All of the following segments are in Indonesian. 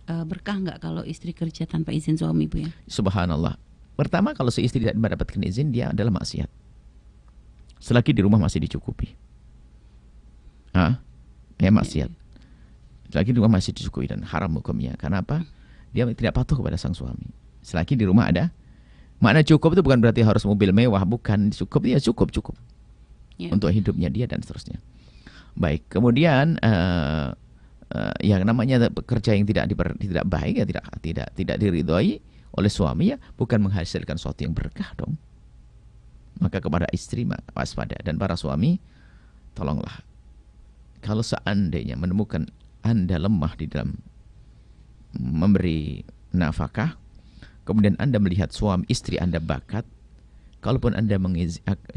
berkah nggak kalau istri kerja tanpa izin suami, Bu ya? Subhanallah. Pertama, kalau si istri tidak mendapatkan izin, dia adalah maksiat. Selagi di rumah masih dicukupi. Ya maksiat. Selagi di rumah masih dicukupi dan haram hukumnya. Karena apa? Dia tidak patuh kepada sang suami. Selagi di rumah ada. Makna cukup itu bukan berarti harus mobil mewah, bukan. Cukup, ya cukup untuk hidupnya dia dan seterusnya. Baik, kemudian yang namanya kerja yang tidak baik, ya tidak diridhoi oleh suami, ya bukan menghasilkan sesuatu yang berkah dong. Maka kepada istri waspada, dan para suami tolonglah, kalau seandainya menemukan Anda lemah di dalam memberi nafkah, kemudian Anda melihat suami istri Anda bakat, kalaupun Anda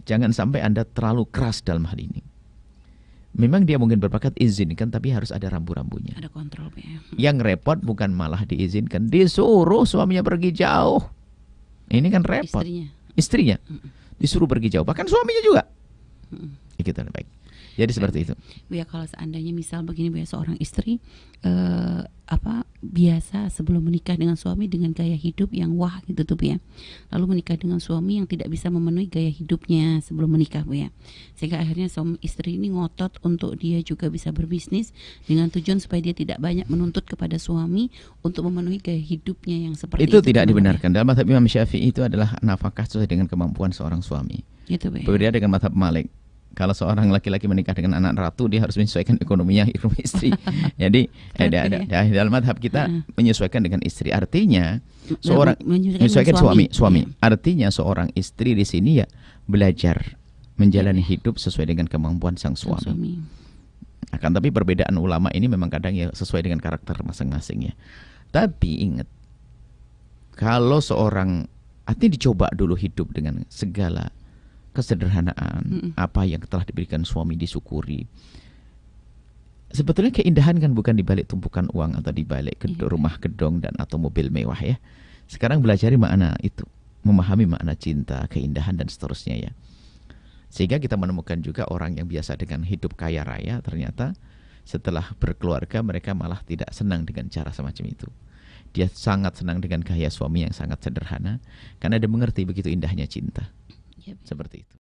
jangan sampai Anda terlalu keras dalam hal ini. Memang dia mungkin berbakat, izinkan, tapi harus ada rambu-rambunya. Ada kontrol, ya. Yang repot bukan malah diizinkan, disuruh suaminya pergi jauh. Ini kan repot. Istrinya disuruh pergi jauh, bahkan suaminya juga. Gitu, baik. Jadi seperti itu. Bu ya, kalau seandainya misal begini, Bu ya, seorang istri biasa sebelum menikah dengan suami dengan gaya hidup yang wah gitu tuh, Bu ya. Lalu menikah dengan suami yang tidak bisa memenuhi gaya hidupnya sebelum menikah, Bu ya. Sehingga akhirnya suami istri ini ngotot untuk dia juga bisa berbisnis dengan tujuan supaya dia tidak banyak menuntut kepada suami untuk memenuhi gaya hidupnya yang seperti itu. Itu tidak dibenarkan. Dalam mazhab Imam Syafi'i itu adalah nafkah sesuai dengan kemampuan seorang suami. Gitu, Bu ya. Berbeda dengan mazhab Malik. Kalau seorang laki-laki menikah dengan anak ratu, dia harus menyesuaikan ekonominya istri. Jadi dalam madhab kita menyesuaikan dengan istri. Artinya seorang menyesuaikan suami. Artinya seorang istri di sini ya belajar menjalani hidup sesuai dengan kemampuan sang suami. Akan tapi perbedaan ulama ini memang kadang ya sesuai dengan karakter masing-masing ya. Tapi ingat, kalau seorang artinya dicoba dulu hidup dengan segala kesederhanaan, apa yang telah diberikan suami disyukuri. Sebetulnya keindahan kan bukan di balik tumpukan uang atau di balik rumah gedong dan atau mobil mewah ya. Sekarang belajari makna itu, memahami makna cinta, keindahan dan seterusnya ya. Sehingga kita menemukan juga orang yang biasa dengan hidup kaya raya, ternyata setelah berkeluarga mereka malah tidak senang dengan cara semacam itu. Dia sangat senang dengan gaya suami yang sangat sederhana, karena dia mengerti begitu indahnya cinta. Seperti itu.